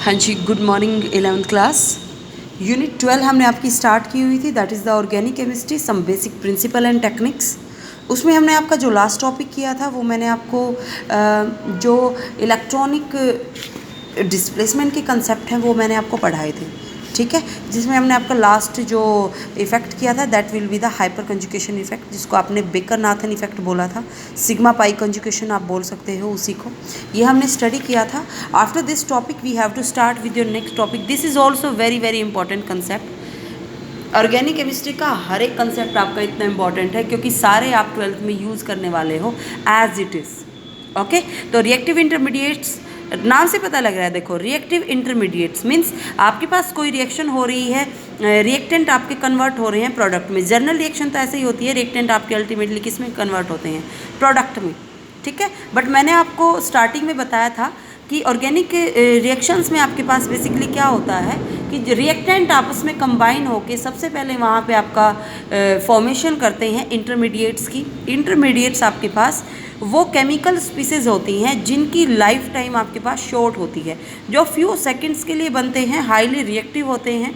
हाँ जी, good morning 11th class. Unit 12 हमने आपकी स्टार्ट की हुई थी, that is the organic chemistry, some basic principle and techniques. उसमें हमने आपका जो लास्ट टॉपिक किया था वो मैंने आपको जो इलेक्ट्रॉनिक डिस्प्लेसमेंट के कंसेप्ट हैं वो मैंने आपको पढ़ाए थे, ठीक है। जिसमें हमने आपका लास्ट जो इफेक्ट किया था that will be the hyper conjugation effect, जिसको आपने बेकर नाथन इफेक्ट बोला था, सिग्मा पाई कंजुगेशन आप बोल सकते हो उसी को। ये हमने स्टडी किया था। After this topic we have to start with your next topic. This is also very very important concept. Organic chemistry का हर एक कंसेप्ट आपका इतना इंपॉर्टेंट है क्योंकि सारे आप 12th में यूज़ करने वाले हो एज इट इज़, ओके। तो रिएक्टिव इंटरमीडिएट्स, नाम से पता लग रहा है, देखो रिएक्टिव इंटरमीडिएट्स मीन्स आपके पास कोई रिएक्शन हो रही है, रिएक्टेंट आपके कन्वर्ट हो रहे हैं प्रोडक्ट में। जनरल रिएक्शन तो ऐसे ही होती है, रिएक्टेंट आपके अल्टीमेटली किस में कन्वर्ट होते हैं, प्रोडक्ट में, ठीक है। बट मैंने आपको स्टार्टिंग में बताया था कि ऑर्गेनिक रिएक्शंस में आपके पास बेसिकली क्या होता है कि रिएक्टेंट आपस में कंबाइन होके सबसे पहले वहाँ पे आपका फॉर्मेशन करते हैं इंटरमीडिएट्स की। इंटरमीडिएट्स आपके पास वो केमिकल स्पीसीज होती हैं जिनकी लाइफ टाइम आपके पास शॉर्ट होती है, जो फ्यू सेकंड्स के लिए बनते हैं, हाईली रिएक्टिव होते हैं,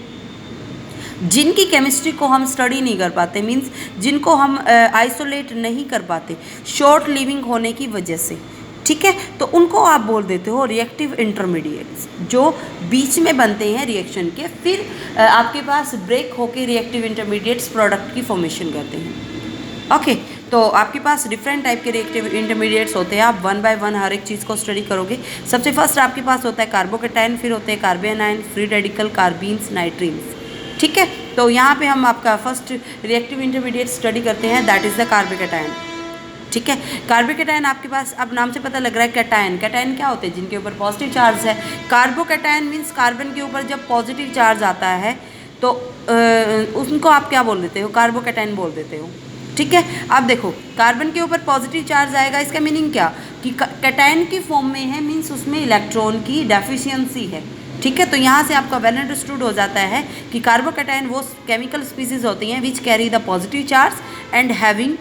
जिनकी केमिस्ट्री को हम स्टडी नहीं कर पाते, मींस जिनको हम आइसोलेट नहीं कर पाते शॉर्ट लिविंग होने की वजह से, ठीक है। तो उनको आप बोल देते हो रिएक्टिव इंटरमीडिएट्स, जो बीच में बनते हैं रिएक्शन के, फिर आपके पास ब्रेक होके रिएक्टिव इंटरमीडिएट्स प्रोडक्ट की फॉर्मेशन करते हैं, ओके। तो आपके पास डिफरेंट टाइप के रिएक्टिव इंटरमीडिएट्स होते हैं, आप वन बाय वन हर एक चीज़ को स्टडी करोगे। सबसे फर्स्ट आपके पास होता है कार्बोकेटाइन, फिर होते हैं कार्बेनाइन, फ्री रेडिकल, कार्बीन्स, नाइट्रीन्स, ठीक है। तो यहाँ पे हम आपका फर्स्ट रिएक्टिव इंटरमीडिएट स्टडी करते हैं, दैट इज़ द कार्बोकेटाइन, ठीक है। कार्बोकेटाइन आपके पास अब नाम से पता लग रहा है कैटायन। कैटायन क्या होते हैं, जिनके ऊपर पॉजिटिव चार्ज है। कार्बोकेटायन मीन्स कार्बन के ऊपर जब पॉजिटिव चार्ज आता है तो उनको आप क्या बोल देते हो, कार्बोकेटायन बोल देते हो, ठीक है। अब देखो कार्बन के ऊपर पॉजिटिव चार्ज आएगा, इसका मीनिंग क्या कि कैटायन की फॉर्म में है, मीन्स उसमें इलेक्ट्रॉन की डेफिशिएंसी है, ठीक है। तो यहाँ से आपका वेल अंडरस्टूड हो जाता है कि कार्बोकेटायन वो केमिकल स्पीसीज होती हैं which carry the positive charge and having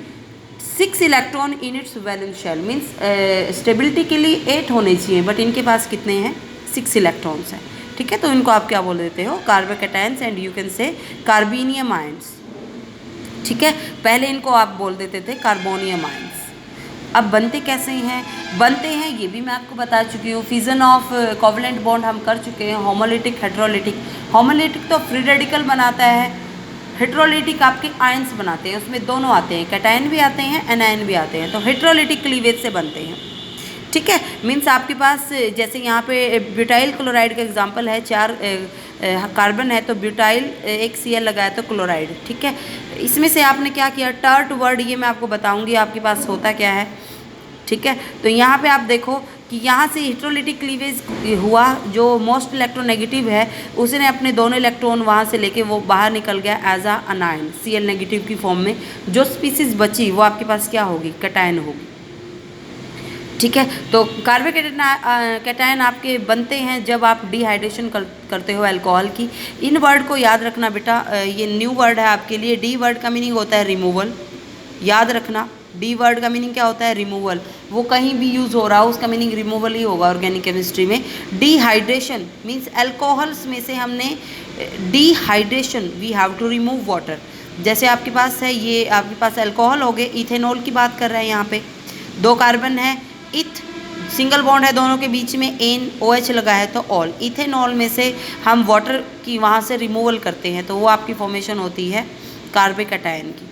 6 electron in its valence shell, means stability के लिए 8 होने चाहिए, बट इनके पास कितने हैं, 6 इलेक्ट्रॉन्स हैं, ठीक है। तो इनको आप क्या बोल देते हो, carbocations, and you can say carbonium ions, ठीक है। पहले इनको आप बोल देते थे कार्बोनियम आयंस। अब बनते कैसे हैं, बनते हैं ये भी मैं आपको बता चुकी हूँ। फिजन ऑफ कोवलेंट बॉन्ड हम कर चुके हैं, होमोलिटिक, हेट्रोलिटिक। होमोलिटिक तो फ्री रेडिकल बनाता है, हेट्रोलिटिक आपके आयंस बनाते हैं, उसमें दोनों आते हैं, कैटायन भी आते हैं, एनायन भी आते हैं, तो हेट्रोलिटिक क्लीवेज से बनते हैं, ठीक है। मीन्स आपके पास जैसे यहाँ पे ब्यूटाइल क्लोराइड का एग्जांपल है, 4 कार्बन है तो ब्यूटाइल, एक Cl लगाया तो क्लोराइड, ठीक है। इसमें से आपने क्या किया, टर्ट वर्ड, ये मैं आपको बताऊंगी आपके पास होता क्या है, ठीक है। तो यहाँ पे आप देखो कि यहाँ से हेट्रोलिटिक क्लीवेज हुआ, जो मोस्ट इलेक्ट्रोनेगेटिव है उसने अपने दोनों इलेक्ट्रॉन वहाँ से लेके वो बाहर निकल गया as a anion Cl negative की फॉर्म में। जो स्पीसीज बची वो आपके पास क्या होगी, कैटायन होगी, ठीक है। तो कार्बोकेटायन आपके बनते हैं जब आप डिहाइड्रेशन करते हो अल्कोहल की। इन वर्ड को याद रखना बेटा, ये न्यू वर्ड है आपके लिए। डी वर्ड का मीनिंग होता है रिमूवल, याद रखना। डी वर्ड का मीनिंग क्या होता है, रिमूवल। वो कहीं भी यूज़ हो रहा हो उसका मीनिंग रिमूवल ही होगा ऑर्गेनिक केमिस्ट्री में। डिहाइड्रेशन मीन्स अल्कोहल्स में से हमने dehydration, we have to remove water. जैसे आपके पास है, ये आपके पास अल्कोहल हो गए, इथेनॉल की बात कर रहे हैं यहाँ पे, 2 कार्बन है, इथ सिंगल बॉन्ड है दोनों के बीच में, एन OH लगा है तो ऑल। इथेनॉल में से हम वाटर की वहाँ से रिमूवल करते हैं तो वो आपकी फॉर्मेशन होती है कार्बोकेटायन की,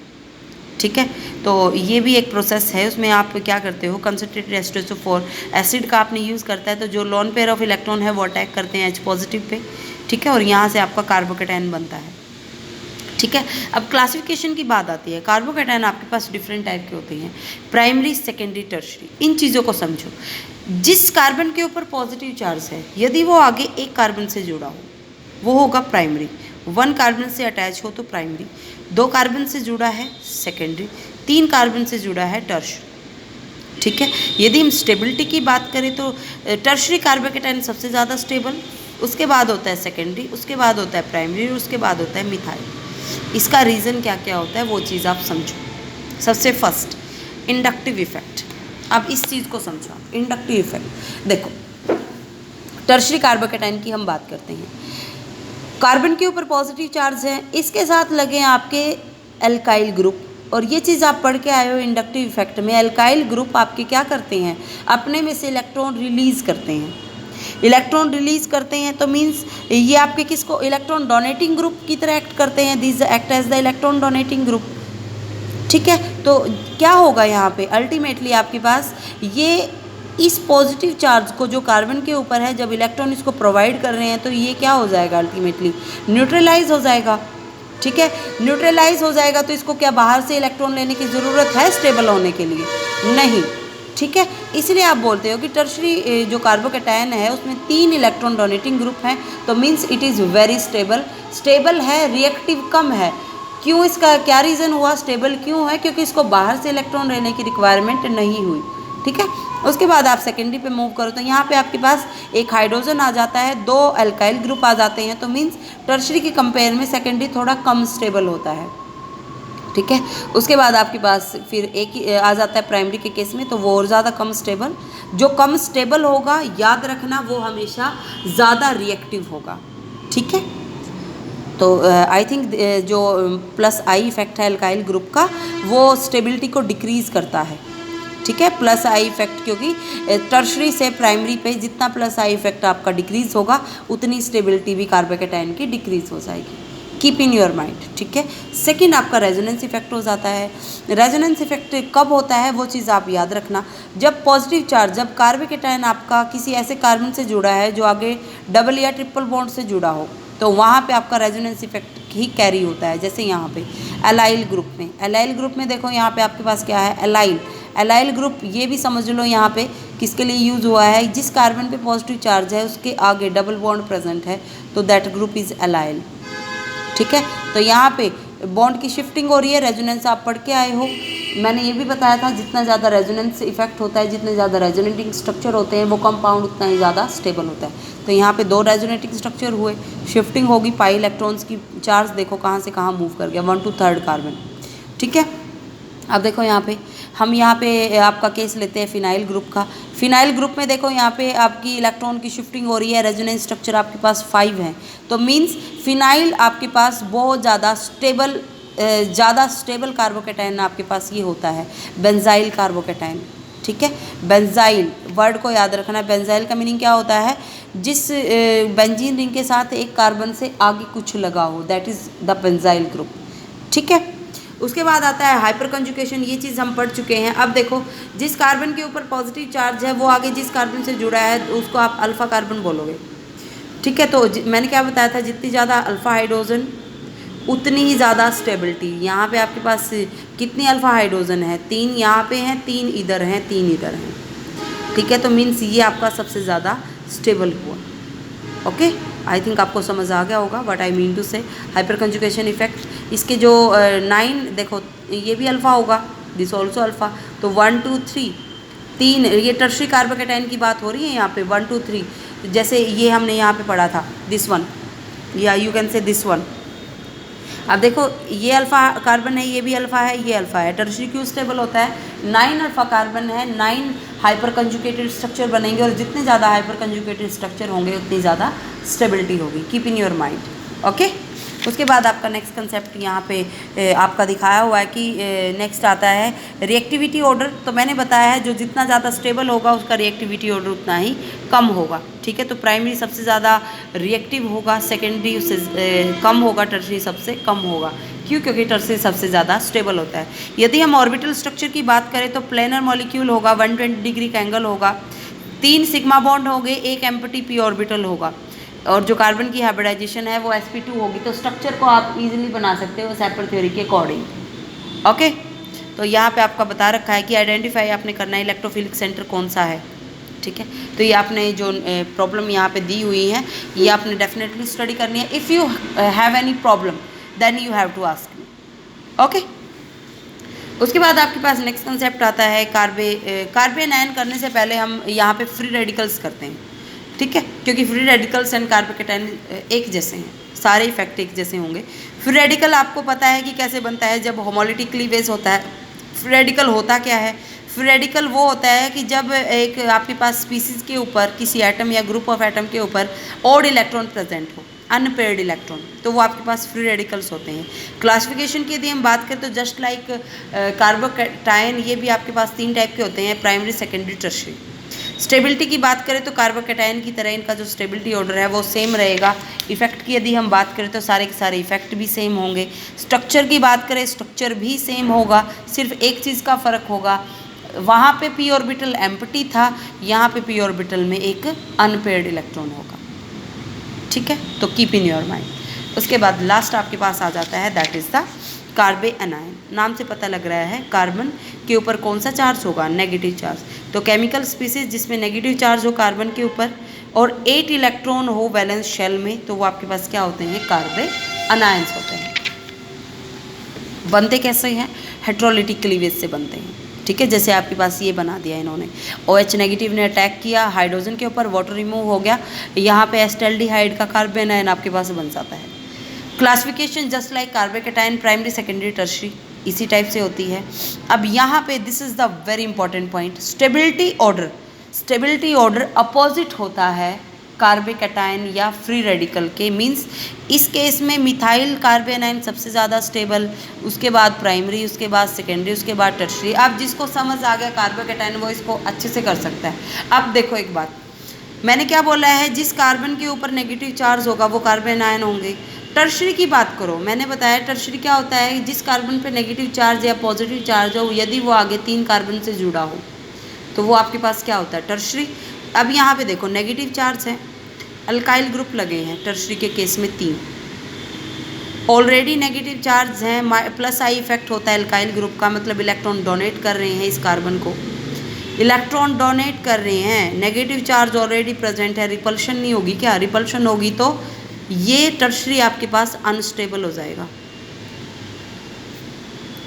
ठीक है। तो ये भी एक प्रोसेस है, उसमें आप क्या करते हो, कंसनट्रेटेड H2SO4 एसिड का आपने यूज़ करता है तो जो लोन पेयर ऑफ इलेक्ट्रॉन है वो अटैक करते हैं H पॉजिटिव पे, ठीक है, और यहाँ से आपका कार्बोकेटायन बनता है, ठीक है। अब क्लासिफिकेशन की बात आती है। कार्बोकेटायन आपके पास डिफरेंट टाइप के होते हैं, प्राइमरी, सेकेंडरी, टर्शरी। इन चीज़ों को समझो। जिस कार्बन के ऊपर पॉजिटिव चार्ज है यदि वो आगे एक कार्बन से जुड़ा हो वो होगा प्राइमरी, 1 कार्बन से अटैच हो तो प्राइमरी, 2 कार्बन से जुड़ा है सेकेंडरी, 3 कार्बन से जुड़ा है टर्शरी, ठीक है। यदि हम स्टेबिलिटी की बात करें तो टर्शरी कार्बोकेटायन सबसे ज़्यादा स्टेबल, उसके बाद होता है सेकेंडरी, उसके बाद होता है प्राइमरी, उसके बाद होता है मिथाइल। इसका रीज़न क्या क्या होता है वो चीज़ आप समझो। सबसे फर्स्ट इंडक्टिव इफेक्ट। अब इस चीज़ को समझो, इंडक्टिव इफेक्ट देखो, टर्शरी कार्बोकेटाइन की हम बात करते हैं। कार्बन के ऊपर पॉजिटिव चार्ज है, इसके साथ लगे आपके एल्काइल ग्रुप, और ये चीज़ आप पढ़ के आए हो इंडक्टिव इफेक्ट में। एल्काइल ग्रुप आपके क्या करते हैं, अपने में से इलेक्ट्रॉन रिलीज करते हैं। इलेक्ट्रॉन रिलीज करते हैं तो मीन्स ये आपके किसको, इलेक्ट्रॉन डोनेटिंग ग्रुप की तरह एक्ट करते हैं। This act as the electron donating group, ठीक है। तो क्या होगा यहाँ पे, अल्टीमेटली आपके पास ये इस पॉजिटिव चार्ज को जो कार्बन के ऊपर है, जब इलेक्ट्रॉन इसको प्रोवाइड कर रहे हैं तो ये क्या हो जाएगा, अल्टीमेटली न्यूट्रलाइज हो जाएगा, ठीक है। न्यूट्रलाइज हो जाएगा तो इसको क्या बाहर से इलेक्ट्रॉन लेने की ज़रूरत है स्टेबल होने के लिए, नहीं, ठीक है। इसलिए आप बोलते हो कि टर्शरी जो कार्बोकेटायन है उसमें 3 इलेक्ट्रॉन डोनेटिंग ग्रुप हैं, तो means it is very stable. Stable है, रिएक्टिव कम है। क्यों, इसका क्या रीज़न हुआ, स्टेबल क्यों है, क्योंकि इसको बाहर से इलेक्ट्रॉन लेने की रिक्वायरमेंट नहीं हुई, ठीक है। उसके बाद आप सेकेंडरी पे मूव करो तो यहाँ पे आपके पास एक हाइड्रोजन आ जाता है, 2 अल्काइल ग्रुप आ जाते हैं, तो मीन्स टर्शरी के कंपेयर में सेकेंडरी थोड़ा कम स्टेबल होता है, ठीक है। उसके बाद आपके पास फिर एक ही आ जाता है प्राइमरी के केस में, तो वो और ज़्यादा कम स्टेबल। जो कम स्टेबल होगा, याद रखना, वो हमेशा ज़्यादा रिएक्टिव होगा, ठीक है। तो आई थिंक जो प्लस आई इफेक्ट है अल्काइल ग्रुप का, वो स्टेबिलिटी को डिक्रीज़ करता है, ठीक है। प्लस आई इफेक्ट, क्योंकि टर्शरी से प्राइमरी पे जितना प्लस आई इफेक्ट आपका डिक्रीज़ होगा, उतनी स्टेबिलिटी भी कार्बोकेटाइन की डिक्रीज़ हो जाएगी। कीप इन योर माइंड, ठीक है। सेकंड आपका रेजोनेंस इफेक्ट हो जाता है। रेजोनेंस इफेक्ट कब होता है, वो चीज़ आप याद रखना। जब पॉजिटिव चार्ज, जब कार्बोकेटाइन आपका किसी ऐसे कार्बन से जुड़ा है जो आगे डबल या ट्रिपल बॉन्ड से जुड़ा हो, तो वहाँ पे आपका रेजोनेंस इफेक्ट ही कैरी होता है। जैसे यहाँ पे एलाइल ग्रुप में, एलाइल ग्रुप में देखो यहाँ पे आपके पास क्या है, एलाइल। एलाइल ग्रुप ये भी समझ लो यहाँ पे किसके लिए यूज़ हुआ है, जिस कार्बन पे पॉजिटिव चार्ज है उसके आगे डबल बॉन्ड प्रेजेंट है, तो दैट ग्रुप इज़ एलाइल, ठीक है। तो यहाँ पे बॉन्ड की शिफ्टिंग हो रही है, रेजोनेंस आप पढ़ के आए हो। मैंने ये भी बताया था जितना ज़्यादा रेजोनेंस इफेक्ट होता है, जितने ज़्यादा रेजोनेटिंग स्ट्रक्चर होते हैं वो कंपाउंड उतना ही ज़्यादा स्टेबल होता है। तो यहाँ पे 2 रेजोनेटिंग स्ट्रक्चर हुए, शिफ्टिंग होगी, पाई इलेक्ट्रॉन्स की चार्ज देखो कहाँ से कहाँ मूव कर गया, 1 to 3rd कार्बन, ठीक है। अब देखो यहाँ पे हम यहाँ पे आपका केस लेते हैं फिनाइल ग्रुप का। फिनाइल ग्रुप में देखो यहाँ पे आपकी इलेक्ट्रॉन की शिफ्टिंग हो रही है, रेजोनेंस स्ट्रक्चर आपके पास 5 है, तो मीन्स फिनाइल आपके पास बहुत ज़्यादा स्टेबल कार्बोकेटाइन आपके पास ये होता है, बेंजाइल कार्बोकेटाइन, ठीक है। बेंजाइल वर्ड को याद रखना। बेंजाइल का मीनिंग क्या होता है, जिस बेंजीन रिंग के साथ एक कार्बन से आगे कुछ लगा हो, that is the benzyl group, ठीक है। उसके बाद आता है हाइपर कंजुगेशन, ये चीज़ हम पढ़ चुके हैं। अब देखो जिस कार्बन के ऊपर पॉजिटिव चार्ज है वो आगे जिस कार्बन से जुड़ा है उसको आप अल्फ़ा कार्बन बोलोगे, ठीक है। तो मैंने क्या बताया था, जितनी ज़्यादा अल्फ़ा हाइड्रोजन उतनी ही ज़्यादा स्टेबिलिटी। यहाँ पे आपके पास कितनी अल्फ़ा हाइड्रोजन है, 3 यहाँ पे हैं, 3 इधर हैं, 3 इधर हैं, ठीक है। तो मीन्स ये आपका सबसे ज़्यादा स्टेबल हुआ, ओके। आई थिंक आपको समझ आ गया होगा व्हाट आई मीन टू से। हाइपर कंजुगेशन इफेक्ट, इसके जो 9 देखो ये भी अल्फ़ा होगा, दिस ऑल्सो अल्फ़ा, तो 1 2 3 3, ये टर्शरी कार्बोकेटाइन की बात हो रही है यहाँ पे 1 2 3। जैसे ये हमने यहाँ पे पढ़ा था दिस वन, या यू कैन से दिस वन। अब देखो ये अल्फ़ा कार्बन है, ये भी अल्फ़ा है, ये अल्फ़ा है। टर्शरी क्यों स्टेबल होता है, 9 अल्फ़ा कार्बन है, 9 हाइपर कंजुगेटेड स्ट्रक्चर बनेंगे, और जितने ज़्यादा हाइपर कंजुगेटेड स्ट्रक्चर होंगे उतनी ज़्यादा स्टेबिलिटी होगी। Keep in your mind, okay. उसके बाद आपका नेक्स्ट कंसेप्ट यहाँ पे आपका दिखाया हुआ है कि नेक्स्ट आता है रिएक्टिविटी ऑर्डर। तो मैंने बताया है जो जितना ज़्यादा स्टेबल होगा उसका रिएक्टिविटी ऑर्डर उतना ही कम होगा, ठीक है। तो प्राइमरी सबसे ज़्यादा रिएक्टिव होगा, सेकेंडरी उससे कम होगा, टर्शरी सबसे कम होगा। क्यों, क्योंकि टर्शरी सबसे ज़्यादा स्टेबल होता है। यदि हम ऑर्बिटल स्ट्रक्चर की बात करें तो प्लेनर मॉलिक्यूल होगा, 120 डिग्री का एंगल होगा, 3 सिग्मा बॉन्ड होंगे, 1 एम्प्टी पी ऑर्बिटल होगा, और जो कार्बन की हाइब्रिडाइजेशन है वो sp2 होगी। तो स्ट्रक्चर को आप इजीली बना सकते हो सेपरेट थ्योरी के अकॉर्डिंग, ओके। तो यहाँ पे आपका बता रखा है कि आइडेंटिफाई आपने करना है इलेक्ट्रोफिलिक सेंटर कौन सा है, ठीक है। तो ये आपने जो प्रॉब्लम यहाँ पे दी हुई है ये आपने डेफिनेटली स्टडी करनी है। If you have any problem then you have to ask me, okay. उसके बाद आपके पास नेक्स्ट कंसेप्ट आता है कार्बन आयन करने से पहले हम यहाँ पे फ्री रेडिकल्स करते हैं, ठीक है, क्योंकि फ्री रेडिकल्स एंड कार्बोकेटाइन एक जैसे हैं, सारे इफेक्ट एक जैसे होंगे। फ्री रेडिकल आपको पता है कि कैसे बनता है, जब होमोलिटिक क्लीवेज होता है। फ्री रेडिकल होता क्या है, फ्री रेडिकल वो होता है कि जब एक आपके पास स्पीसीज के ऊपर किसी एटम या ग्रुप ऑफ एटम के ऊपर ऑड इलेक्ट्रॉन प्रेजेंट हो, अनपेयर्ड इलेक्ट्रॉन, तो वो आपके पास फ्री रेडिकल्स होते हैं। क्लासिफिकेशन की यदि हम बात करें तो जस्ट लाइक कार्बोकैटायन, ये भी आपके पास 3 टाइप के होते हैं, प्राइमरी, सेकेंडरी, टर्शियरी। स्टेबिलिटी की बात करें तो कार्बोकैटायन की तरह इनका जो स्टेबिलिटी ऑर्डर है वो सेम रहेगा। इफेक्ट की यदि हम बात करें तो सारे के सारे इफेक्ट भी सेम होंगे। स्ट्रक्चर की बात करें, स्ट्रक्चर भी सेम होगा, सिर्फ एक चीज़ का फ़र्क होगा, वहाँ पे पी ऑर्बिटल एम्प्टी था, यहाँ पे पी ऑर्बिटल में एक अनपेयर्ड इलेक्ट्रॉन होगा। ठीक है, तो कीप इन योर माइंड। उसके बाद लास्ट आपके पास आ जाता है, दैट इज़ द कार्बे एनायन। नाम से पता लग रहा है कार्बन के ऊपर कौन सा चार्ज होगा, नेगेटिव चार्ज। तो केमिकल स्पीसीज जिसमें नेगेटिव चार्ज हो कार्बन के ऊपर और 8 इलेक्ट्रॉन हो वैलेंस शेल में, तो वो आपके पास क्या होते हैं, कार्बे एनायंस होते हैं। बनते कैसे हैं, हेट्रोलिटिक क्लीवेज से बनते हैं। ठीक है, जैसे आपके पास ये बना दिया इन्होंने, OH नेगेटिव ने अटैक किया हाइड्रोजन के ऊपर, वाटर रिमूव हो गया, यहाँ पे एस्टेल्डिहाइड का कार्बन आयन आपके पास बन जाता है। Classification just like carbocation, primary, secondary, tertiary, इसी टाइप से होती है। अब यहाँ पे this is the very important point, stability order. Stability order opposite होता है कार्बोकैटायन या फ्री रेडिकल के, मींस इस केस में मिथाइल कार्बोनाइन सबसे ज़्यादा स्टेबल, उसके बाद प्राइमरी, उसके बाद सेकेंडरी, उसके बाद टर्शियरी। अब जिसको समझ आ गया कार्बोकैटायन वो इसको अच्छे से कर सकता है। अब देखो एक बात, मैंने क्या बोला है, जिस कार्बन के ऊपर नेगेटिव चार्ज होगा वो कार्बोनाइन होंगे। टर्शियरी की बात करो, मैंने बताया टर्शियरी क्या होता है, जिस कार्बन पे नेगेटिव चार्ज या पॉजिटिव चार्ज हो, यदि वो आगे 3 कार्बन से जुड़ा हो तो वो आपके पास क्या होता है, टर्शियरी। अब यहाँ पे देखो नेगेटिव चार्ज है, अल्काइल ग्रुप लगे हैं, टर्शियरी के केस में 3 ऑलरेडी नेगेटिव चार्ज हैं, प्लस आई इफेक्ट होता है अल्काइल ग्रुप का, मतलब इलेक्ट्रॉन डोनेट कर रहे हैं इस कार्बन को, इलेक्ट्रॉन डोनेट कर रहे हैं, नेगेटिव चार्ज ऑलरेडी प्रेजेंट है, रिपल्शन नहीं होगी क्या, रिपल्शन होगी तो ये टर्शियरी आपके पास अनस्टेबल हो जाएगा।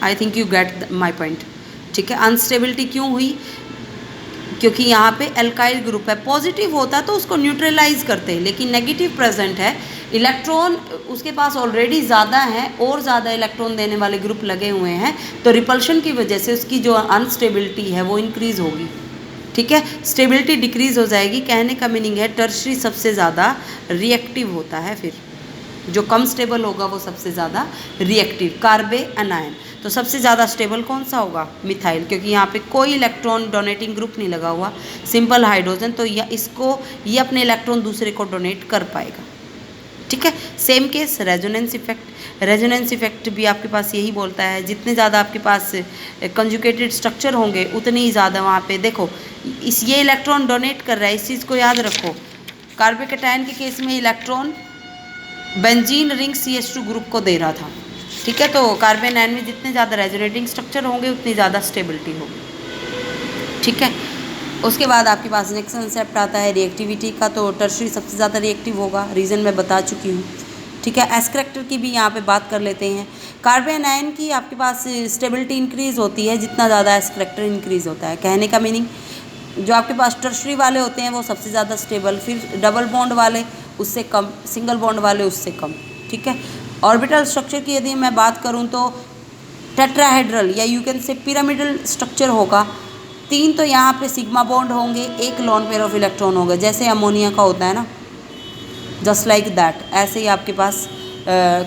I think you get my point. ठीक है, अनस्टेबिलिटी क्यों हुई, क्योंकि यहाँ पे एल्काइल ग्रुप है, पॉजिटिव होता तो उसको न्यूट्रलाइज करते हैं, लेकिन नेगेटिव प्रेजेंट है, इलेक्ट्रॉन उसके पास ऑलरेडी ज़्यादा है और ज़्यादा इलेक्ट्रॉन देने वाले ग्रुप लगे हुए हैं, तो रिपल्शन की वजह से उसकी जो अनस्टेबिलिटी है वो इंक्रीज़ होगी। ठीक है, स्टेबिलिटी डिक्रीज़ हो जाएगी। कहने का मीनिंग है टर्शियरी सबसे ज़्यादा रिएक्टिव होता है, फिर जो कम स्टेबल होगा वो सबसे ज़्यादा रिएक्टिव। कार्बे एनायन तो सबसे ज़्यादा स्टेबल कौन सा होगा, मिथाइल, क्योंकि यहाँ पे कोई इलेक्ट्रॉन डोनेटिंग ग्रुप नहीं लगा हुआ, सिंपल हाइड्रोजन, तो ये अपने इलेक्ट्रॉन दूसरे को डोनेट कर पाएगा। ठीक है, same case resonance effect. Resonance effect भी आपके पास यही बोलता है, जितने ज़्यादा आपके पास कंजुगेटेड स्ट्रक्चर होंगे उतनी ही ज़्यादा वहाँ पे देखो ये इलेक्ट्रॉन डोनेट कर रहा है, इस चीज़ को याद रखो। कार्बोकैटायन के केस में electron benzene ring CH2 group को दे रहा था। ठीक है, तो कार्बोनाइन में जितने ज़्यादा रेजोनेटिंग स्ट्रक्चर होंगे उतनी ज़्यादा स्टेबिलिटी होगी। ठीक है, उसके बाद आपके पास नेक्स्ट कंसेप्ट आता है रिएक्टिविटी का, तो टर्शियरी सबसे ज़्यादा रिएक्टिव होगा, रीज़न मैं बता चुकी हूँ। ठीक है, एस करैक्टर की भी यहाँ पे बात कर लेते हैं। कार्बोनाइन की आपके पास स्टेबिलिटी इंक्रीज़ होती है जितना ज़्यादा एस करैक्टर इंक्रीज़ होता है। कहने का मीनिंग जो आपके पास टर्शियरी वाले होते हैं वो सबसे ज़्यादा स्टेबल, फिर डबल बॉन्ड वाले उससे कम, सिंगल बॉन्ड वाले उससे कम। ठीक है, ऑर्बिटल स्ट्रक्चर की यदि मैं बात करूँ तो टेट्राहेड्रल या यू कैन से पिरामिडल स्ट्रक्चर होगा। 3 तो यहाँ पे सिग्मा बॉन्ड होंगे, 1 लॉन पेयर ऑफ इलेक्ट्रॉन होगा, जैसे अमोनिया का होता है ना, जस्ट लाइक दैट, ऐसे ही आपके पास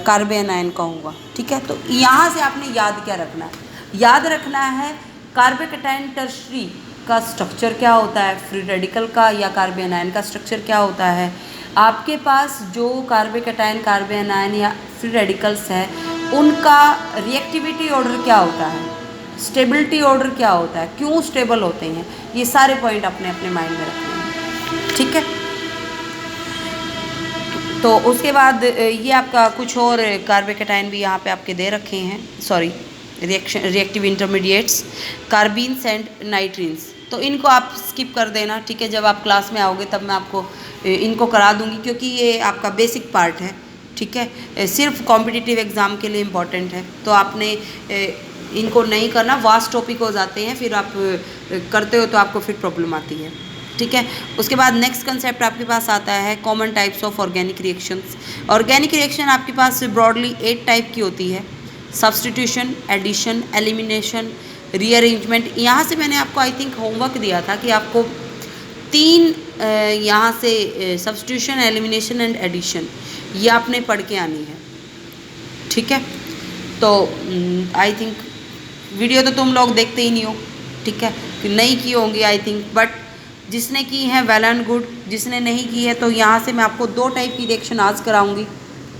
कार्बोनाइन का होगा। ठीक है, तो यहाँ से आपने याद क्या रखना है, याद रखना है कार्बोकैटायन टर्शियरी का स्ट्रक्चर क्या होता है, फ्री रेडिकल का या कार्बोनाइन का स्ट्रक्चर क्या होता है। आपके पास जो कार्बोकैटायन, कार्बोनाइन या फ्री रेडिकल्स है उनका रिएक्टिविटी ऑर्डर क्या होता है, स्टेबिलिटी ऑर्डर क्या होता है, क्यों स्टेबल होते हैं, ये सारे पॉइंट अपने अपने माइंड में रखने हैं। ठीक है, तो उसके बाद ये आपका कुछ और कार्बोकैटायन भी यहाँ पे आपके दे रखे हैं, सॉरी रिएक्टिव इंटरमीडिएट्स, कार्बीन्स एंड नाइट्रीन्स, तो इनको आप स्किप कर देना। ठीक है, जब आप क्लास में आओगे तब मैं आपको इनको करा दूंगी, क्योंकि ये आपका बेसिक पार्ट है। ठीक है, सिर्फ कॉम्पिटिटिव एग्ज़ाम के लिए इम्पॉर्टेंट है, तो आपने इनको नहीं करना, वास्ट टॉपिक हो जाते हैं, फिर आप करते हो तो आपको फिर प्रॉब्लम आती है। ठीक है, उसके बाद नेक्स्ट कंसेप्ट आपके पास आता है common types of organic reactions. Organic reaction आपके पास ब्रॉडली 8 टाइप की होती है, सब्सटीट्यूशन, एडिशन, एलिमिनेशन, रीअरेंजमेंट। यहाँ से मैंने आपको आई थिंक होमवर्क दिया था कि आपको 3 यहाँ से सब्स्टिट्यूशन, एलिमिनेशन एंड एडिशन ये आपने पढ़ के आनी है, ठीक है। तो आई थिंक वीडियो तो तुम लोग देखते ही नहीं हो, ठीक है, कि नहीं की होंगी आई थिंक, बट जिसने की है वेल एंड गुड, जिसने नहीं की है तो यहाँ से मैं आपको 2 टाइप की रिएक्शन आज कराऊंगी,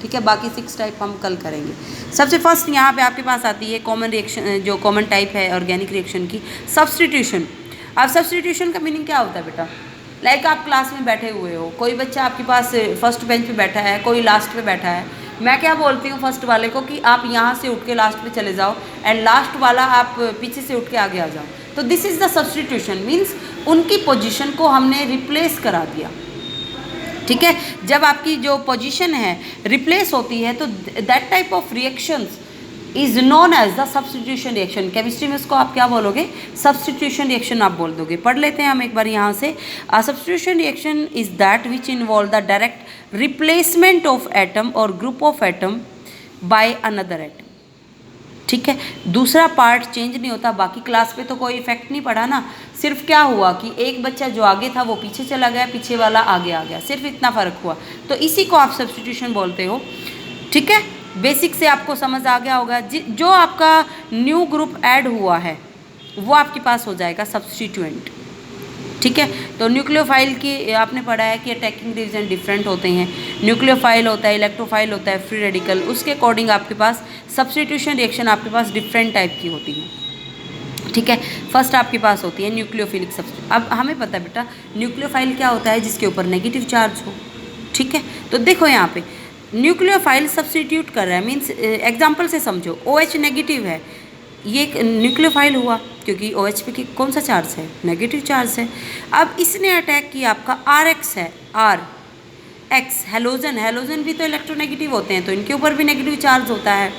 ठीक है, बाकी 6 टाइप हम कल करेंगे। सबसे फर्स्ट यहाँ पे आपके पास आती है कॉमन रिएक्शन, जो कॉमन टाइप है ऑर्गेनिक रिएक्शन की, सब्स्टिट्यूशन। अब सब्स्टिट्यूशन का मीनिंग क्या होता है बेटा? लाइक आप क्लास में बैठे हुए हो, कोई बच्चा आपके पास फर्स्ट बेंच पे बैठा है, कोई लास्ट पे बैठा है। मैं क्या बोलती हूँ फर्स्ट वाले को कि आप यहाँ से उठ के लास्ट पे चले जाओ एंड लास्ट वाला आप पीछे से उठ के आगे आ जाओ। तो this is the substitution, means उनकी पोजीशन को हमने रिप्लेस करा दिया, ठीक है। जब आपकी जो पोजीशन है रिप्लेस होती है तो that type of reactions is known as the substitution reaction. Chemistry में इसको आप क्या बोलोगे? सब्स्टिट्यूशन रिएक्शन आप बोल दोगे। पढ़ लेते हैं हम एक बार यहाँ से। Substitution reaction is that which involve the direct replacement of atom और group of atom by another atom, ठीक है। दूसरा पार्ट चेंज नहीं होता। बाकी क्लास पे तो कोई इफेक्ट नहीं पड़ा ना, सिर्फ क्या हुआ कि एक बच्चा जो आगे था वो पीछे चला गया, पीछे वाला आगे आ गया, सिर्फ इतना फ़र्क हुआ। तो इसी को आप सब्स्टिट्यूशन बोलते हो, ठीक है। बेसिक से आपको समझ आ गया होगा। जो आपका न्यू ग्रुप ऐड हुआ है वो आपके पास हो जाएगा सब्स्टिट्यूएंट, ठीक है। तो न्यूक्लियोफाइल की आपने पढ़ा है कि अटैकिंग रिएजेंट डिफरेंट होते हैं। न्यूक्लियोफाइल होता है, इलेक्ट्रोफाइल होता है, फ्री रेडिकल। उसके अकॉर्डिंग आपके पास सब्स्टिट्यूशन रिएक्शन आपके पास डिफरेंट टाइप की होती है, ठीक है। फर्स्ट आपके पास होती है न्यूक्लियोफिलिक सब्स्टिट्यूशन। अब हमें पता है बेटा न्यूक्लियोफाइल क्या होता है, जिसके ऊपर नेगेटिव चार्ज हो, ठीक है। तो देखो यहाँ पे न्यूक्लियोफाइल सब्स्टिट्यूट कर रहा है, मीन्स एग्जाम्पल से समझो, OH नेगेटिव है, ये एक न्यूक्लियोफाइल हुआ क्योंकि OH पे कौन सा चार्ज है? नेगेटिव चार्ज है। अब इसने अटैक किया, आपका RX है, RX हेलोजन। हेलोजन भी तो इलेक्ट्रोनेगेटिव होते हैं, तो इनके ऊपर भी नेगेटिव चार्ज होता है।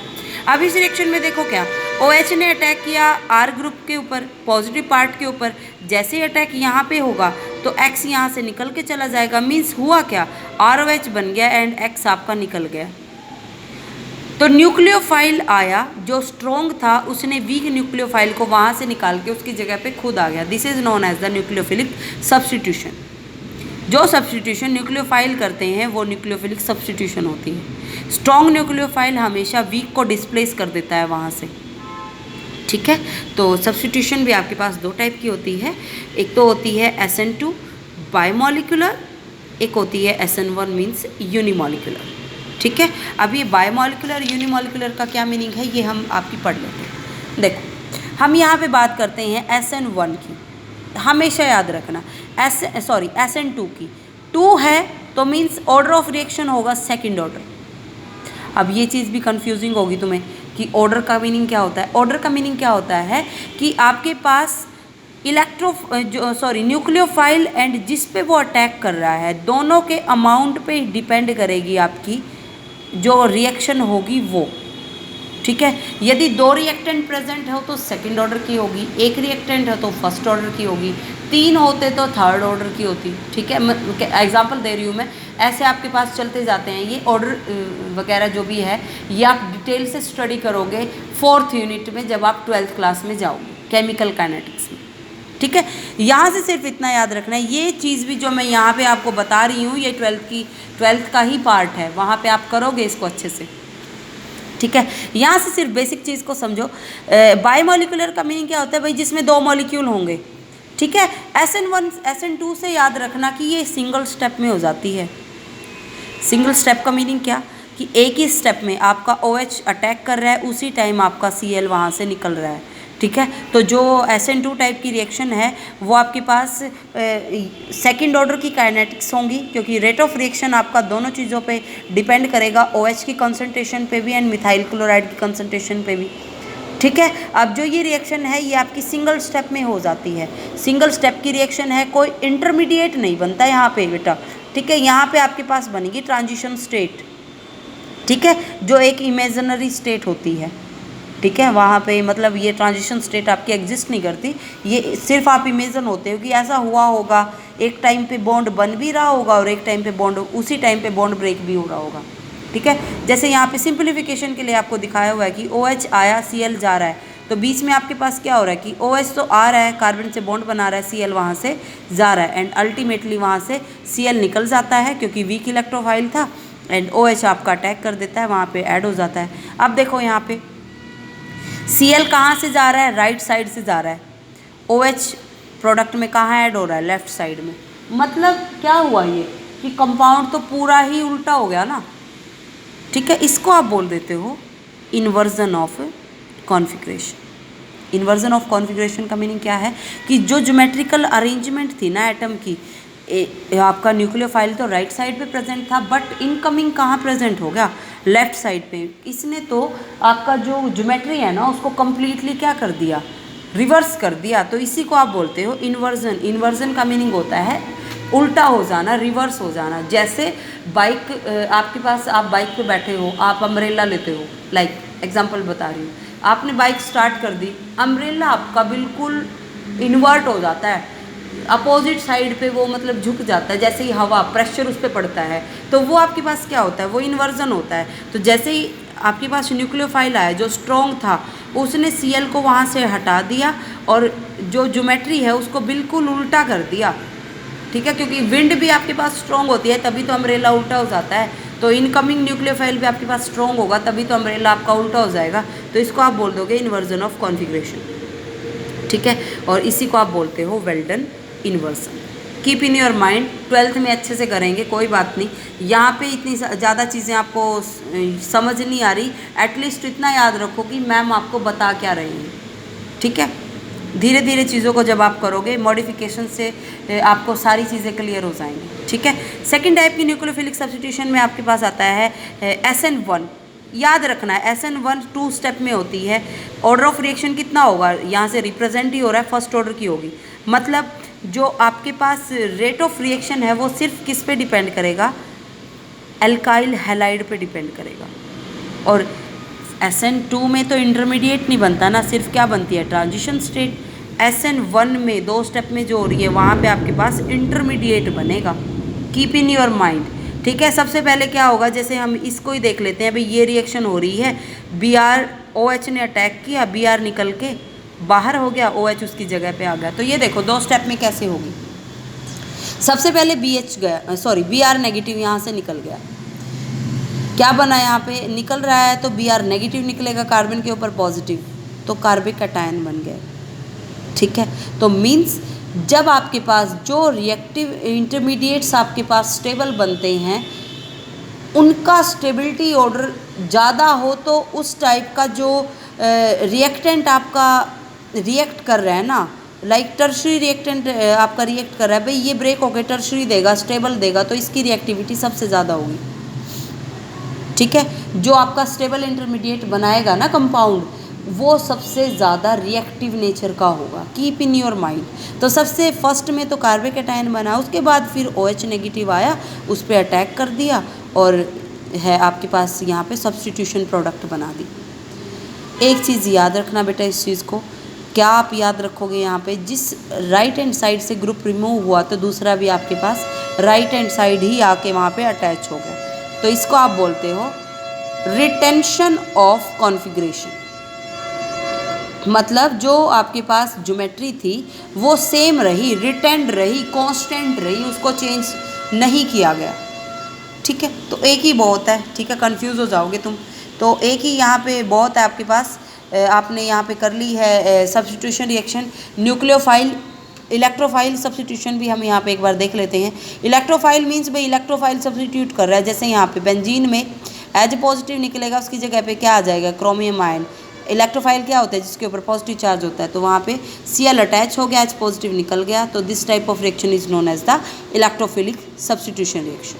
अब इस रिएक्शन में देखो क्या, OH ने अटैक किया R ग्रुप के ऊपर, पॉजिटिव पार्ट के ऊपर। जैसे ही अटैक यहाँ पे होगा तो X यहाँ से निकल के चला जाएगा। मीन्स हुआ क्या, ROH बन गया एंड X आपका निकल गया। तो न्यूक्लियोफाइल आया जो स्ट्रॉन्ग था, उसने वीक न्यूक्लियोफाइल को वहाँ से निकाल के उसकी जगह पे खुद आ गया। This is known as the nucleophilic substitution. जो सब्स्टिट्यूशन न्यूक्लियोफाइल करते हैं वो न्यूक्लियोफिलिक सब्स्टिट्यूशन होती है। स्ट्रॉन्ग न्यूक्लियोफाइल हमेशा वीक को डिस्प्लेस कर देता है वहाँ से, ठीक है। तो सब्स्टिट्यूशन भी आपके पास 2 टाइप की होती है। एक तो होती है SN2 बायोमोलिकुलर, एक होती है SN1 मीन्स यूनिमोलिकुलर, ठीक है। अब ये बायोमोलिकुलर यूनिमोलिकुलर का क्या मीनिंग है ये हम आपकी पढ़ लेते हैं। देखो हम यहाँ पे बात करते हैं SN1 की, हमेशा याद रखना SN2 की। 2 है तो मीन्स ऑर्डर ऑफ रिएक्शन होगा सेकंड ऑर्डर। अब ये चीज़ भी कंफ्यूजिंग होगी तुम्हें कि ऑर्डर का मीनिंग क्या होता है। ऑर्डर का मीनिंग क्या होता है कि आपके पास न्यूक्लियोफाइल एंड जिस पे वो अटैक कर रहा है, दोनों के अमाउंट पे डिपेंड करेगी आपकी जो रिएक्शन होगी वो, ठीक है। यदि 2 रिएक्टेंट प्रेजेंट हो तो सेकंड ऑर्डर की होगी, 1 रिएक्टेंट है तो फर्स्ट ऑर्डर की होगी, 3 होते तो थर्ड ऑर्डर की होती, ठीक है। एग्जांपल दे रही हूँ मैं, ऐसे आपके पास चलते जाते हैं। ये ऑर्डर वगैरह जो भी है ये आप डिटेल से स्टडी करोगे 4th यूनिट में जब आप 12th क्लास में जाओगे केमिकल काइनेटिक्स में, ठीक है। यहाँ से सिर्फ इतना याद रखना है, ये चीज़ भी जो मैं यहाँ पे आपको बता रही हूँ ये 12th का ही पार्ट है, वहाँ पे आप करोगे इसको अच्छे से, ठीक है। यहाँ से सिर्फ बेसिक चीज़ को समझो। बायोमोलिकुलर का मीनिंग क्या होता है भाई, जिसमें 2 मॉलिक्यूल होंगे, ठीक है। SN1 SN2 से याद रखना कि ये सिंगल स्टेप में हो जाती है। सिंगल स्टेप का मीनिंग क्या कि एक ही स्टेप में आपका OH अटैक कर रहा है, उसी टाइम आपका Cl वहाँ से निकल रहा है, ठीक है। तो जो SN2 टाइप की रिएक्शन है वो आपके पास सेकंड ऑर्डर की काइनेटिक्स होंगी, क्योंकि रेट ऑफ रिएक्शन आपका दोनों चीज़ों पे डिपेंड करेगा, OH की कंसंट्रेशन पे भी एंड मिथाइल क्लोराइड की कंसंट्रेशन पे भी, ठीक है। अब जो ये रिएक्शन है ये आपकी सिंगल स्टेप में हो जाती है। सिंगल स्टेप की रिएक्शन है, कोई इंटरमीडिएट नहीं बनता यहाँ पे बेटा, ठीक है। यहाँ पे आपके पास बनेगी ट्रांजिशन स्टेट, ठीक है, जो एक इमेजिनरी स्टेट होती है, ठीक है। वहाँ पे मतलब ये ट्रांजिशन स्टेट आपकी एग्जिस्ट नहीं करती, ये सिर्फ आप इमेजिन होते हो कि ऐसा हुआ होगा, एक टाइम पे बॉन्ड बन भी रहा होगा और एक टाइम पे बॉन्ड उसी टाइम पे बॉन्ड ब्रेक भी हो रहा होगा, ठीक है। जैसे यहाँ पे सिंप्लीफिकेशन के लिए आपको दिखाया हुआ है कि OH आया, Cl जा रहा है, तो बीच में आपके पास क्या हो रहा है कि OH तो आ रहा है, कार्बन से बॉन्ड बना रहा है, Cl वहाँ से जा रहा है एंड अल्टीमेटली वहाँ से Cl निकल जाता है क्योंकि वीक इलेक्ट्रोफाइल था एंड OH आपका अटैक कर देता है, वहाँ पे ऐड हो जाता है। अब देखो यहाँ पे Cl कहाँ से जा रहा है, राइट साइड से जा रहा है, OH प्रोडक्ट में कहाँ ऐड हो रहा है, लेफ्ट साइड में। मतलब क्या हुआ ये कि कंपाउंड तो पूरा ही उल्टा हो गया ना, ठीक है। इसको आप बोल देते हो inversion of configuration. Inversion of configuration का मीनिंग क्या है कि जो ज्योमेट्रिकल अरेंजमेंट थी ना एटम की, आपका न्यूक्लियोफाइल तो राइट साइड पे प्रेजेंट था बट इनकमिंग कहाँ प्रेजेंट हो गया, लेफ्ट साइड पे। इसने तो आपका जो ज्योमेट्री है ना उसको कम्प्लीटली क्या कर दिया, रिवर्स कर दिया। तो इसी को आप बोलते हो इन्वर्जन। इन्वर्जन का मीनिंग होता है उल्टा हो जाना, रिवर्स हो जाना। जैसे बाइक, आपके पास, आप बाइक पे बैठे हो, आप अम्ब्रेला लेते हो, लाइक एग्जांपल बता रही हूँ, आपने बाइक स्टार्ट कर दी, अम्ब्रेला आपका बिल्कुल इन्वर्ट हो जाता है, अपोजिट साइड पे वो मतलब झुक जाता है। जैसे ही हवा प्रेशर उस पर पड़ता है तो वो आपके पास क्या होता है, वो इन्वर्जन होता है। तो जैसे ही आपके पास न्यूक्लियोफाइल आया जो स्ट्रॉन्ग था, उसने Cl को वहाँ से हटा दिया और जो ज्योमेट्री है उसको बिल्कुल उल्टा कर दिया, ठीक है। क्योंकि विंड भी आपके पास स्ट्रॉन्ग होती है तभी तो अम्ब्रेला उल्टा हो जाता है। तो इनकमिंग न्यूक्लियोफाइल भी आपके पास स्ट्रॉन्ग होगा तभी तो अम्ब्रेला आपका उल्टा हो जाएगा। तो इसको आप बोल दोगे इन्वर्जन ऑफ कॉन्फ़िगरेशन, ठीक है। और इसी को आप बोलते हो Walden inversion. Keep in your mind, 12th में अच्छे से करेंगे, कोई बात नहीं। यहाँ पे इतनी ज़्यादा चीज़ें आपको समझ नहीं आ रही, एटलीस्ट इतना याद रखो कि मैम आपको बता क्या रही हैं, ठीक है। धीरे धीरे चीज़ों को जब आप करोगे, मॉडिफिकेशन से आपको सारी चीज़ें क्लियर हो जाएंगी, ठीक है। सेकंड टाइप की न्यूक्लियोफिलिक सब्स्टिट्यूशन में आपके पास आता है SN1। याद रखना है SN1 2 स्टेप में होती है। ऑर्डर ऑफ रिएक्शन कितना होगा, यहाँ से रिप्रेजेंट ही हो रहा है, फर्स्ट ऑर्डर की होगी। मतलब जो आपके पास रेट ऑफ रिएक्शन है वो सिर्फ किस पे डिपेंड करेगा, एल्काइल हैलाइड पे डिपेंड करेगा। और SN2 में तो इंटरमीडिएट नहीं बनता ना, सिर्फ क्या बनती है, ट्रांजिशन स्टेट। SN1 में 2 स्टेप में जो हो रही है वहाँ पे आपके पास इंटरमीडिएट बनेगा। कीप इन योर माइंड, ठीक है। सबसे पहले क्या होगा, जैसे हम इसको ही देख लेते हैं, भाई ये रिएक्शन हो रही है, BrOH ने अटैक किया, Br निकल के बाहर हो गया, OH उसकी जगह पे आ गया। तो ये देखो 2 स्टेप में कैसे होगी। सबसे पहले Br नेगेटिव यहाँ से निकल गया, क्या बना यहाँ पे, निकल रहा है तो Br नेगेटिव निकलेगा, कार्बन के ऊपर पॉजिटिव, तो कार्बिक कैटायन बन गए, ठीक है। तो मीन्स जब आपके पास जो रिएक्टिव इंटरमीडिएट्स आपके पास स्टेबल बनते हैं, उनका स्टेबिलिटी ऑर्डर ज़्यादा हो तो उस टाइप का जो रिएक्टेंट आपका रिएक्ट कर रहा है ना, लाइक टर्शरी रिएक्टेंट आपका रिएक्ट कर रहा है, भाई ये ब्रेक होकर टर्शरी देगा, स्टेबल देगा, तो इसकी रिएक्टिविटी सबसे ज़्यादा होगी, ठीक है। जो आपका स्टेबल इंटरमीडिएट बनाएगा ना कंपाउंड, वो सबसे ज़्यादा रिएक्टिव नेचर का होगा। Keep in your mind. तो सबसे फर्स्ट में तो कार्बिक कैटायन बना, उसके बाद फिर OH नेगेटिव आया, उस पर अटैक कर दिया और है आपके पास यहाँ पे सब्स्टिट्यूशन प्रोडक्ट बना दी। एक चीज़ याद रखना बेटा, इस चीज़ को क्या आप याद रखोगे, यहाँ पे जिस राइट हैंड साइड से ग्रुप रिमूव हुआ तो दूसरा भी आपके पास राइट हैंड साइड ही आके वहाँ पे अटैच हो गया। तो इसको आप बोलते हो रिटेंशन ऑफ कॉन्फ़िगरेशन। मतलब जो आपके पास ज्योमेट्री थी वो सेम रही, रिटेंड रही, कांस्टेंट रही, उसको चेंज नहीं किया गया, ठीक है। तो एक ही बहुत है, ठीक है, कंफ्यूज हो जाओगे तुम। तो एक ही यहाँ पे बहुत है आपके पास। आपने यहाँ पे कर ली है substitution reaction. Nucleophile electrophile substitution भी हम यहाँ पे एक बार देख लेते हैं। इलेक्ट्रोफाइल मीन्स भाई इलेक्ट्रोफाइल सब्स्टिट्यूट कर रहा है। जैसे यहाँ पे बेंजीन में एच पॉजिटिव निकलेगा, उसकी जगह पे क्या आ जाएगा, क्रोमियम आयन। इलेक्ट्रोफाइल क्या होता है, जिसके ऊपर पॉजिटिव चार्ज होता है, तो वहाँ पे Cl अटैच हो गया, एच पॉजिटिव निकल गया। तो this type of reaction is known as the electrophilic substitution reaction,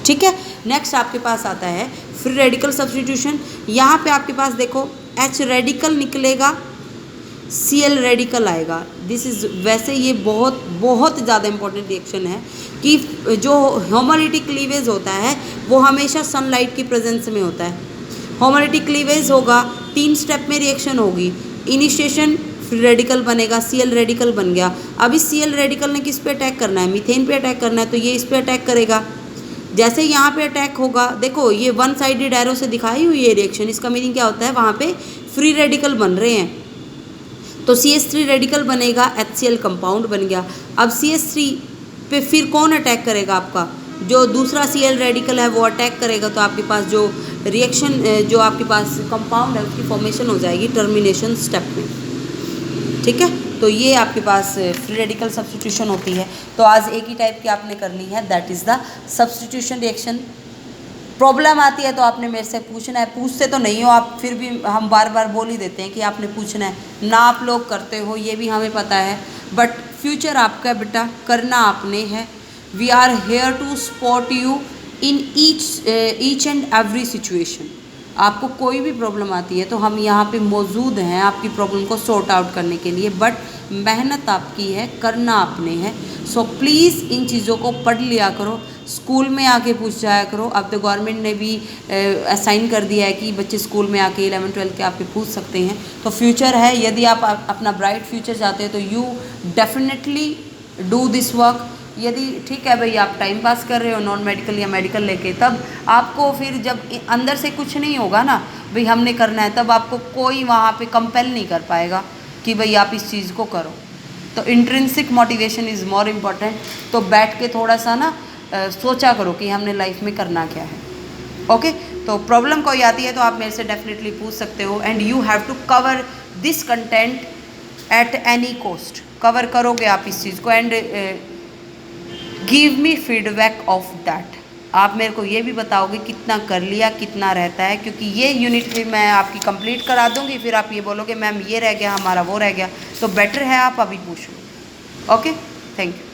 ठीक है। नेक्स्ट आपके पास आता है फ्री रेडिकल सब्स्टिट्यूशन। यहाँ पे आपके पास देखो H रेडिकल निकलेगा, Cl रेडिकल आएगा। दिस इज, वैसे ये बहुत बहुत ज़्यादा इंपॉर्टेंट रिएक्शन है कि जो होमोलिटिक क्लीवेज होता है वो हमेशा सनलाइट की प्रेजेंस में होता है। होमोलिटिक क्लीवेज होगा, 3 स्टेप में रिएक्शन होगी। इनिशिएशन फ्री रेडिकल बनेगा, Cl रेडिकल बन गया। अब इस Cl रेडिकल ने किस पे अटैक करना है, मीथेन पे अटैक करना है, तो ये इस पे अटैक करेगा। जैसे यहाँ पे अटैक होगा, देखो ये वन साइडेड एरो से दिखाई हुई है रिएक्शन, इसका मीनिंग क्या होता है, वहाँ पे फ्री रेडिकल बन रहे हैं, तो CH3 रेडिकल बनेगा, HCl कंपाउंड बन गया। अब CH3 पे फिर कौन अटैक करेगा? आपका जो दूसरा Cl रेडिकल है वो अटैक करेगा, तो आपके पास जो रिएक्शन जो आपके पास कंपाउंड है उसकी फॉर्मेशन हो जाएगी टर्मिनेशन स्टेप में, ठीक है। तो ये आपके पास फ्री रेडिकल सब्स्टिट्यूशन होती है। तो आज एक ही टाइप की आपने करनी है, that is the substitution reaction. Problem आती है तो आपने मेरे से पूछना है, पूछते तो नहीं हो आप, फिर भी हम बार बार बोल ही देते हैं कि आपने पूछना है ना, आप लोग करते हो ये भी हमें पता है, बट फ्यूचर आपका बेटा, करना आपने है। We are here to support you in each and every situation. आपको कोई भी प्रॉब्लम आती है तो हम यहाँ पे मौजूद हैं आपकी प्रॉब्लम को सॉर्ट आउट करने के लिए, बट मेहनत आपकी है, करना आपने है। सो प्लीज़ इन चीज़ों को पढ़ लिया करो, स्कूल में आके पूछ जाया करो। अब तो गवर्नमेंट ने भी असाइन कर दिया है कि बच्चे स्कूल में आके 11th-12th के आके पूछ सकते हैं। तो फ्यूचर है, यदि आप अपना ब्राइट फ्यूचर चाहते हैं तो you definitely do this work. यदि ठीक है भाई आप टाइम पास कर रहे हो नॉन मेडिकल या मेडिकल लेके, तब आपको फिर जब अंदर से कुछ नहीं होगा ना भाई हमने करना है, तब आपको कोई वहाँ पे कंपेल नहीं कर पाएगा कि भाई आप इस चीज़ को करो। तो intrinsic motivation is more important. तो बैठ के थोड़ा सा ना सोचा करो कि हमने लाइफ में करना क्या है। ओके, तो प्रॉब्लम कोई आती है तो आप मेरे से डेफिनेटली पूछ सकते हो, and you have to cover this content at any cost. Cover करोगे आप इस चीज़ को, and give me feedback of that. आप मेरे को ये भी बताओगे कितना कर लिया, कितना रहता है, क्योंकि ये यूनिट भी मैं आपकी कंप्लीट करा दूंगी, फिर आप ये बोलोगे मैम ये रह गया, हमारा वो रह गया, तो बेटर है आप अभी पूछ लो। Okay, thank you.